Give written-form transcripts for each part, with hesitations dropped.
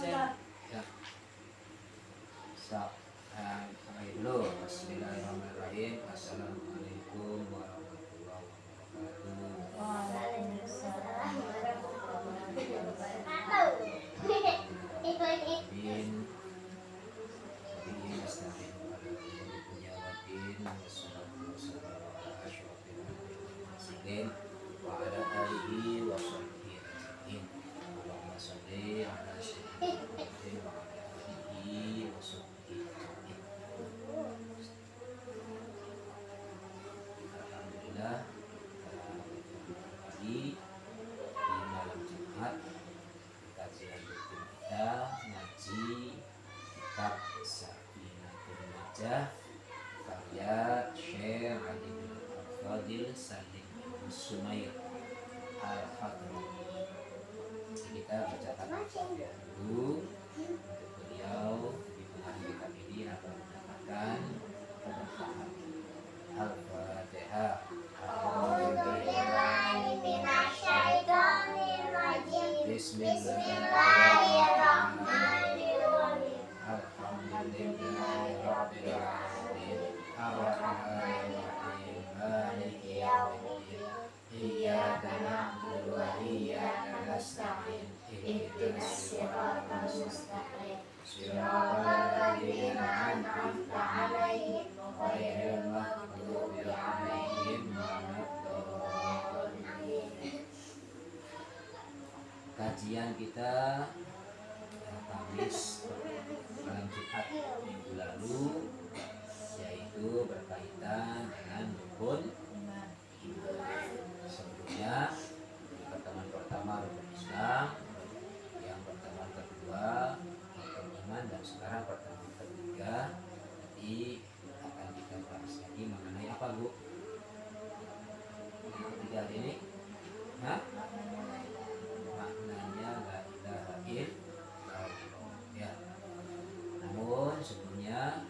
Aceh. Ya. Stop. Sampai dulu. Bismillahirrahmanirrahim. Assalamualaikum warahmatullahi wabarakatuh. Waalaikumsalam warahmatullahi wabarakatuh. Alhamdulillah, di malam Jumat kajian rutin kita ngaji kitab Safinatul Najah karya Syekh Ali bin Fadil Salim bin Sumair Al-Hadrami. Kita bacakan Al-Fatihah dulu untuk beliau di mana kitab ini akan mendapatkan keberkahan. Al-Fatihah. Bismillahirrahmanirrahim. Alhamdulillahirabbil alamin. Arrahmanirrahim. Maliki yaumiddin. Iyyaka na'budu wa iyyaka nasta'in. Ihdinas siratal mustaqim. Siratal ladzina an'amta 'alaihim ghairil maghdubi 'alaihim waladdallin. Kajian kita Kamis malam Jumat minggu lalu yaitu berkaitan dengan rukun iman. Sebelumnya di pertemuan pertama rukun Islam, yang pertemuan kedua rukun iman, dan sekarang pertemuan ketiga nanti akan kita bahas lagi mengenai apa, Bu? Yang ketiga hari ini, maknanya la ilaha illallah. Ya. Namun sebelumnya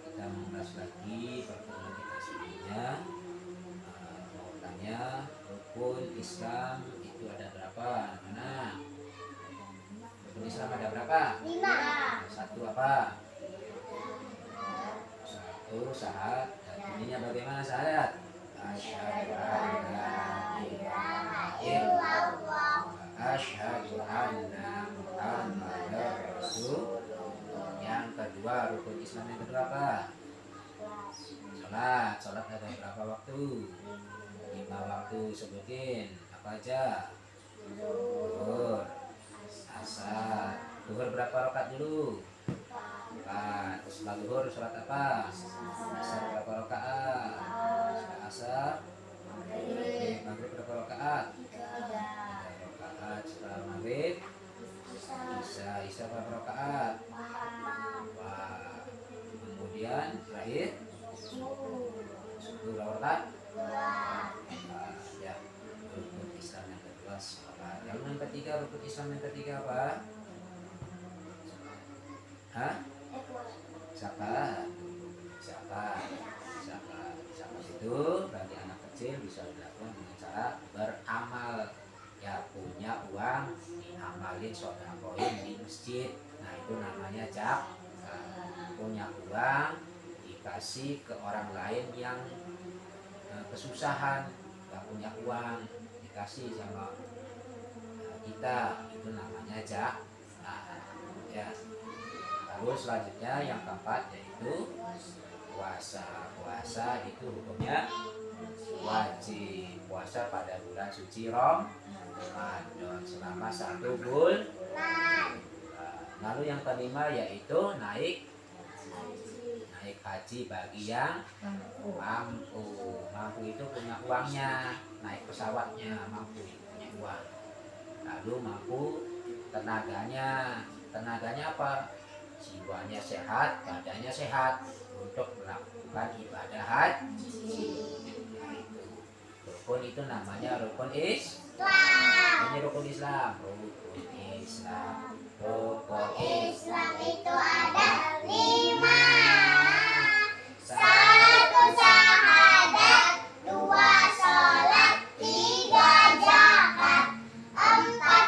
kita membahas lagi pertemuan kita sebelumnya. Mau tanya, rukun Islam itu ada berapa? Mana? Rukun Islam ada berapa? 5. Satu apa? Satu syahadat. Ininya bagaimana syahadat? Asyhadu an la ilaha illallah. Asyhadu anna Muhammadar Rasulullah. Yang kedua, rukun Islam yang kedua apa? Sholat. Sholat ada berapa waktu? 5 waktu. Sebutin apa aja? Zuhur, asar. Zuhur berapa rakaat dulu? 4. Setelah zuhur sholat apa? Asar berapa rakaat? Setelah asar maghrib berapa rakaat? 3 rakaat. Setelah maghrib Isya berapa rakaat? 4. Kemudian terakhir subuh rakaat? 2. Ya, rukun Islam yang kedua sholat. Yang ketiga, rukun Islam yang ketiga apa? Zakat. Zakat itu bagi anak kecil bisa dilakukan dengan cara beramal. Ya, punya uang diamalin, sedekahin di masjid. Nah, itu namanya zakat. Punya uang dikasih ke orang lain yang kesusahan, nggak punya uang, dikasih sama kita, itu namanya zakat. Ya. Lalu selanjutnya yang keempat yaitu puasa. Puasa itu hukumnya wajib. Puasa pada bulan suci Ramadan selama 1 bulan. Lalu yang kelima yaitu naik haji bagi yang mampu. Mampu itu punya uangnya, naik pesawatnya, mampu punya uang. Lalu mampu tenaganya. Tenaganya apa? Jiwanya sehat, badannya sehat untuk melakukan ibadah haji. Rukun itu namanya rukun Islam. Ini rukun Islam. Rukun Islam itu ada 5.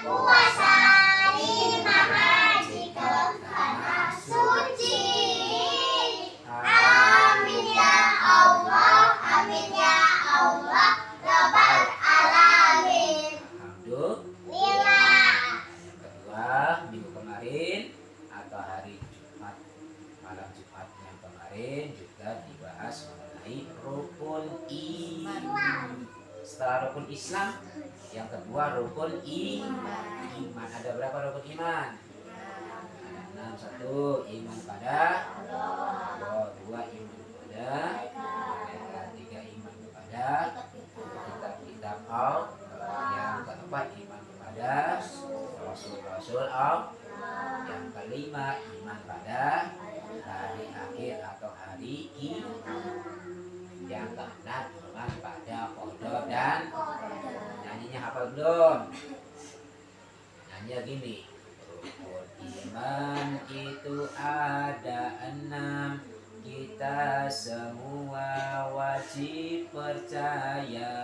Puasa, 5 haji. Islam. Yang kedua rukun iman. Ada berapa rukun iman? Ada 6. 1 iman pada Allah. 2 iman kepada malaikat. 3 iman kepada kitab-kitab Allah. Yang keempat iman kepada rasul-rasul Allah. Yang kelima iman pada hari akhir atau hari kiamat. Yang keenam iman pada qada dan nyanyinya hafal belum? Nyanyinya gini, rukun iman itu ada 6, kita semua wajib percaya.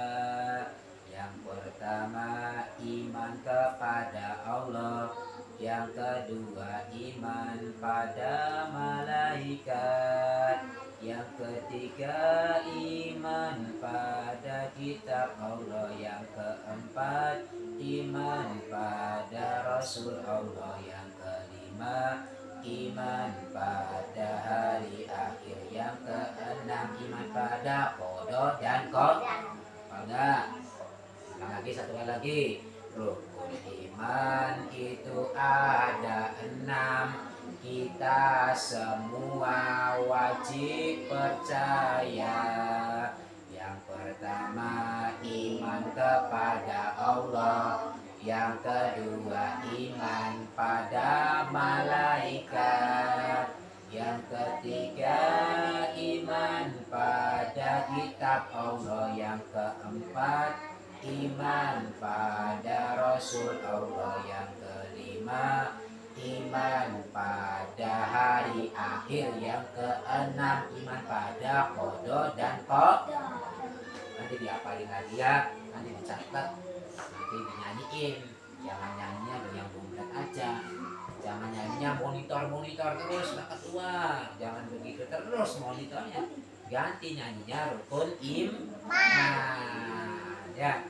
Yang pertama iman kepada Allah. Yang kedua iman pada malaikat. Yang ketiga iman pada kitab Allah. Yang keempat iman pada Rasul Allah. Yang kelima iman pada hari akhir. Yang keenam iman pada qada dan qadar. Enggak? Lagi satu kali lagi. Rukun iman itu ada 6, kita semua wajib percaya. Yang pertama iman kepada Allah. Yang kedua iman pada malaikat. Yang ketiga iman pada kitab Allah. Yang keempat iman pada Rasul Allah. Yang kelima iman pada hari akhir. Yang keenam iman pada qada dan qadar. Nanti diapalin lagi ya, nanti dicatat, nanti dinyanyiin. Jangan nyanyinya yang bulat aja. Jangan nyanyinya monitor terus Mbak Ketua. Jangan begitu terus monitornya. Ganti nyanyinya rukun iman. Ya.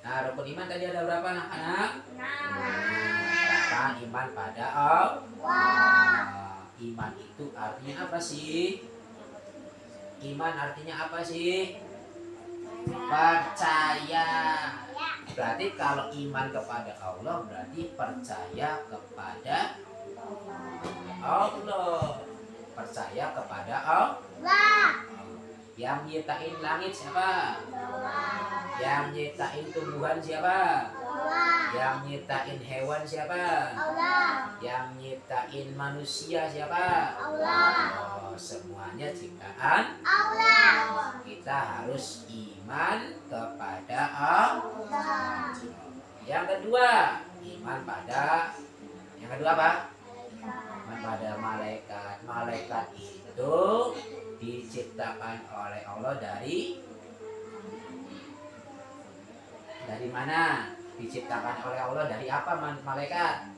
Nah, rukun iman tadi ada berapa anak-anak? 6. Iman pada Allah. Iman itu artinya apa sih? Iman artinya apa sih? Percaya. Berarti kalau iman kepada Allah berarti percaya kepada Allah. Percaya kepada Allah. Yang nyiptain langit siapa? Yang nyiptain tumbuhan siapa? Yang nyiptain hewan siapa? Yang nyiptain manusia siapa? Oh, semuanya ciptaan Allah. Kita harus iman kepada Allah. Yang kedua, iman pada apa? Iman pada malaikat. Malaikat itu diciptakan oleh Allah dari mana? Diciptakan oleh Allah dari apa malaikat?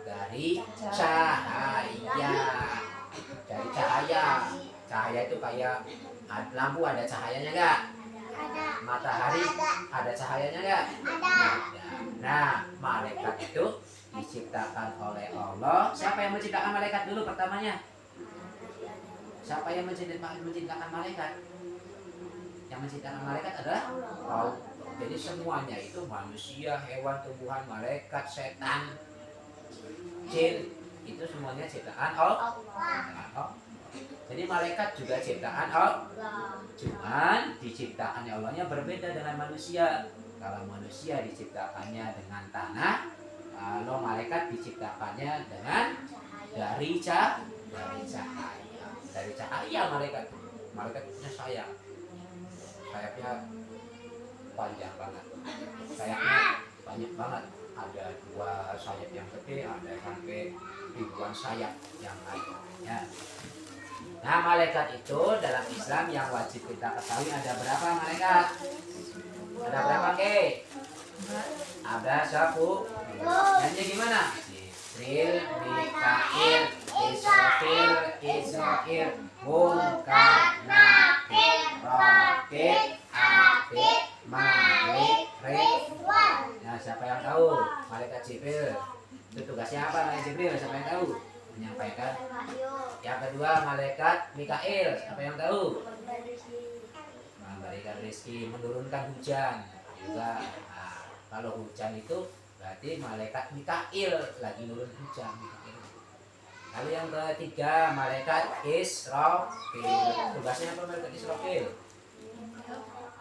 Dari cahaya. Dari cahaya. Cahaya itu kayak lampu, ada cahayanya enggak? Ada. Matahari ada cahayanya enggak? Ada. Nah, malaikat itu diciptakan oleh Allah. Siapa yang menciptakan malaikat dulu pertamanya? Siapa yang menciptakan malaikat? Yang menciptakan malaikat adalah Allah. Jadi semuanya itu manusia, hewan, tumbuhan, malaikat, setan, jin, itu semuanya ciptaan Allah. Jadi malaikat juga ciptaan Allah. Cuman diciptakannya Allahnya berbeda dengan manusia. Kalau manusia diciptakannya dengan tanah, kalau malaikat diciptakannya dengan dari cahaya. Dari cahaya malaikat punya sayap. Sayapnya panjang banget. Sayapnya banyak banget. Ada 2 sayap yang gede, ada sampai ribuan sayap yang lain. Ya. Nah, malaikat itu dalam Islam yang wajib kita ketahui ada berapa malaikat? Ada berapa ke? Ada 10. Nyanyi gimana? Jibril, Mikail, Israfil, Munkar, Nakir, Raqib, Atid, Malik, Ridwan. Nah, siapa yang tahu? Malaikat Jibril. Itu tugasnya apa malaikat Jibril? Siapa yang tahu? Menyampaikan. Yang kedua malaikat Mikail. Siapa yang tahu? memberikan rezeki, menurunkan hujan juga. Nah, kalau hujan itu berarti malaikat Mikail lagi nurun hujan. Lalu yang ketiga malaikat Israfil. Tugasnya apa malaikat Israfil?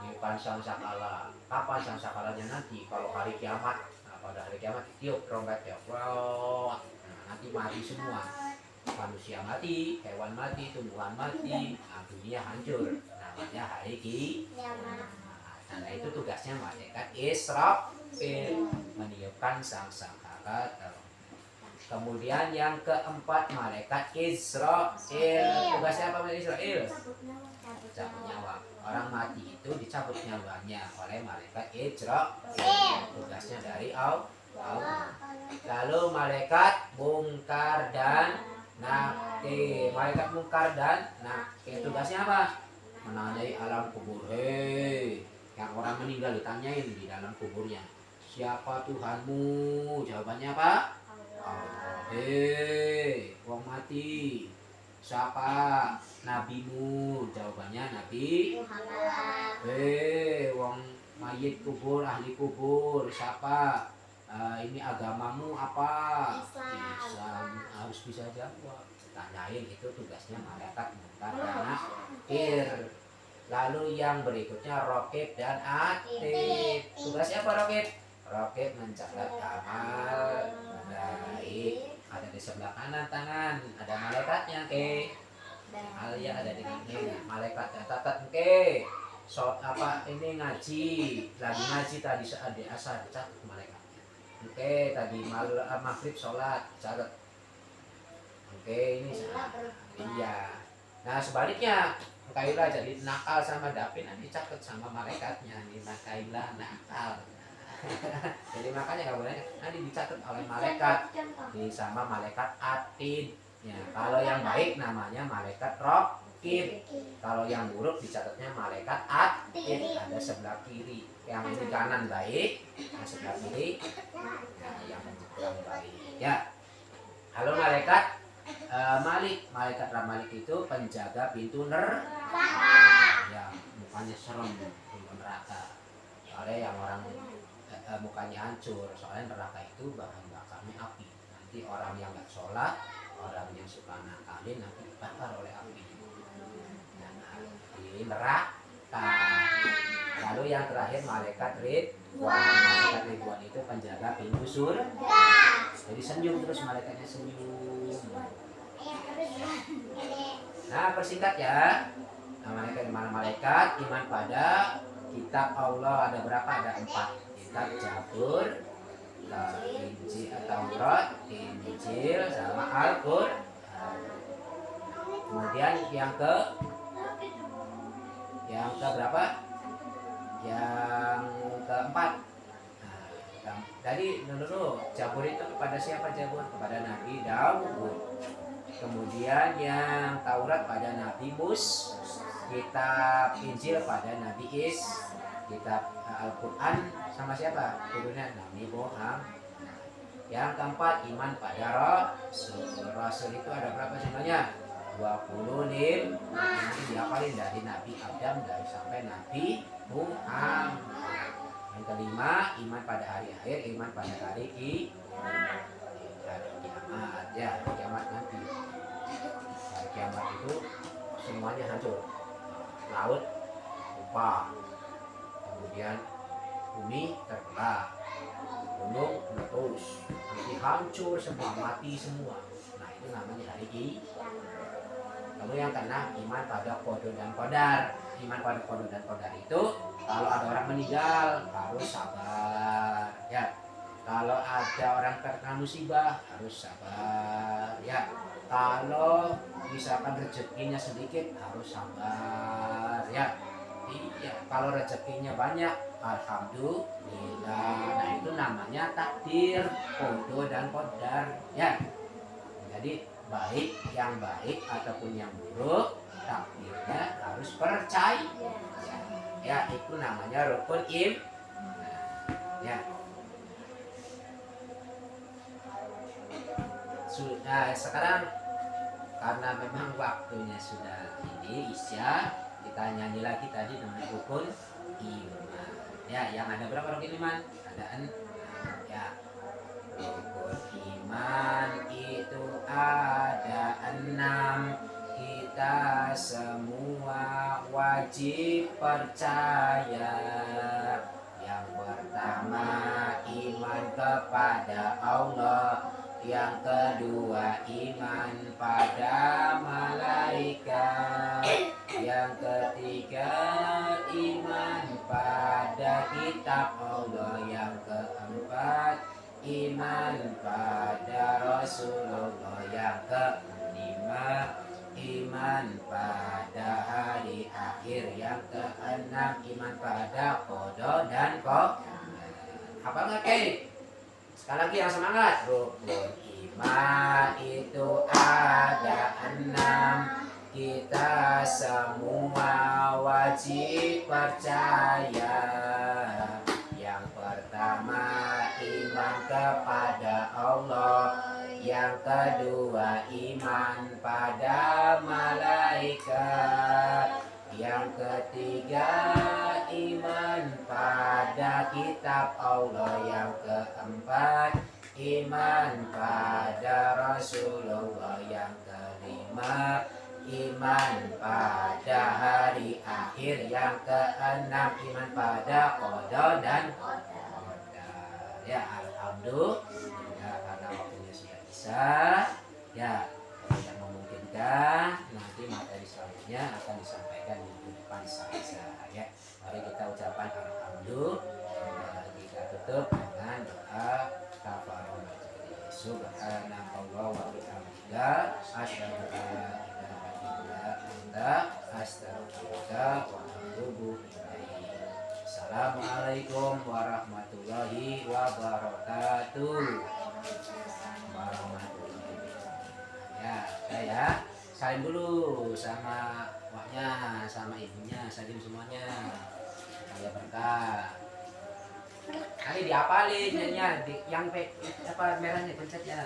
Niupan sangkakala. Kapan sangkakalanya nanti? Kalau hari kiamat. Nah, pada hari kiamat tiup trompetnya. Wow. Nah, nanti mati semua. Manusia mati, hewan mati, tumbuhan mati, nah, dunia hancur. Namanya hari kiamat. Nah, itu tugasnya malaikat Israfil, meniupkan sangkakala. Kemudian yang keempat malaikat Israfil. Tugasnya apa malaikat Israfil? Cabut nyawa. Orang mati itu dicabut nyawanya oleh malaikat Israfil. Tugasnya dari Allah. Lalu malaikat Mungkar dan Nakir. Malaikat Mungkar dan Nakir tugasnya apa? Menanyai alam kubur. Hei, yang orang meninggal ditanyain di dalam kuburnya. Siapa Tuhanmu? Jawabannya apa? Allah. Hei, wong mati. Siapa nabimu? Jawabannya Nabi Muhammad. Hei, wong mayit kubur, ahli kubur. Siapa? Ini agamamu apa? Islam. Harus bisa jawab. Tanyain itu tugasnya malaikat Mungkar dan Nakir. Lalu yang berikutnya Raqib dan Atid. Tugasnya apa Raqib? Raqib mencatat amal baik. Ada di sebelah kanan tangan, ada malaikatnya ke. Alia ada di sini. Malaikat catat ke. So apa ini ngaji, lagi ngaji tadi saat di asar dicatat malaikat. Oke, tadi maghrib sholat, catat. Oke, ini iya. Nah sebaliknya, Kaila jadi nakal sama Dapin, nanti catat sama malaikatnya. Ini Kaila nakal. Jadi makanya nggak boleh, nanti dicatat oleh malaikat, di sama malaikat Atid. Ya, kalau yang baik namanya malaikat Raqib. Kalau yang buruk dicatatnya malaikat Atid. Ada sebelah kiri. Yang ini kanan baik, yang sebelah kiri yang baik. Ya. Halo malaikat Malik. Malaikat Malik itu penjaga pintu neraka. Ya, mukanya serem pintu neraka. Soalnya yang orang mukanya hancur. Soalnya neraka itu bahan bakarnya api. Nanti orang yang nggak sholat, orang yang suka nakalin nanti dibakar oleh api. Nah, di neraka. Lalu yang terakhir malaikat Ridwan. Malaikat Ridwan itu penjaga pintu surga. Jadi senyum terus malaikatnya senyum. Nah persingkat ya. Nah, malaikat iman pada kitab Allah ada berapa? Ada 4. Kitab Jabur, Injil, Taurat, Injil, sama Al-Qur'an. Kemudian yang ke berapa? Yang keempat. Nah, tadi dulu Jabur itu kepada siapa Jabur? Kepada Nabi Daud. Kemudian yang Taurat pada Nabi Musa. Kitab Injil pada Nabi Isa. Kitab Al-Quran sama siapa? Turunnya Nabi Muhammad. Yang keempat iman pada Rasul. Rasul itu ada berapa sebenarnya? 25. Nanti diapalin dari Nabi Adam dari sampai Nabi Muhammad. Yang kelima iman pada hari akhir, iman pada hari kiamat. Ya, kiamat nanti. Hari kiamat itu semuanya hancur. Laut lupa. Kemudian bumi terbelah, gunung meletus, nanti hancur semua, mati semua. Nah itu namanya hari kiamat. Lalu yang keenam iman pada qada dan qadar. Iman pada qada dan qadar itu kalau ada orang meninggal harus sabar, ya. Kalau ada orang terkena musibah harus sabar, ya. Kalau misalkan rezekinya sedikit harus sabar, ya. Iya, kalau rezekinya banyak, alhamdulillah. Nah itu namanya takdir, qada dan qadar, ya. Jadi baik yang baik ataupun yang buruk, takdirnya harus percaya. Ya, itu namanya rukun iman. Ya. Sudah sekarang karena memang waktunya sudah ini Isya, kita nyanyi lagi tadi dengan rukun iman. Ya, yang ada berapa rukun iman? Ada ya. Rukun iman itu ada 6. Kita semua wajib percaya. Yang pertama iman kepada Allah. Yang kedua iman pada malaikat. Yang ketiga iman pada kitab Allah. Yang keempat iman pada Rasulullah. Yang kelima iman pada hari akhir. Yang keenam iman pada qada dan qadar. Apa ngerti? Sekali lagi yang semangat. Rukun iman itu ada 6. Kita semua wajib percaya. Yang pertama iman kepada Allah. Yang kedua iman pada malaikat. Yang ketiga iman pada kitab Allah. Yang keempat iman pada Rasulullah. Yang kelima iman pada hari akhir. Yang keenam iman pada qada dan qadar. Ya, alhamdulillah karena waktunya sudah bisa. Ya, kalau tidak memungkinkan nanti materi selanjutnya akan disampaikan minggu depan saja. Ya, mari kita ucapkan alhamdulillah. Kita tutup dengan doa kafarah majlis. Subhanallah wa bihamdika asyhadu an la ilaha illa anta astaghfiruka wa atubu ilaik. Assalamualaikum warahmatullahi wabarakatuh. Ya, saya salim dulu sama wahnya, sama ibunya, salim semuanya. Supaya berkah. Nanti diapalin nyanyian yang apa merahnya pencet ya.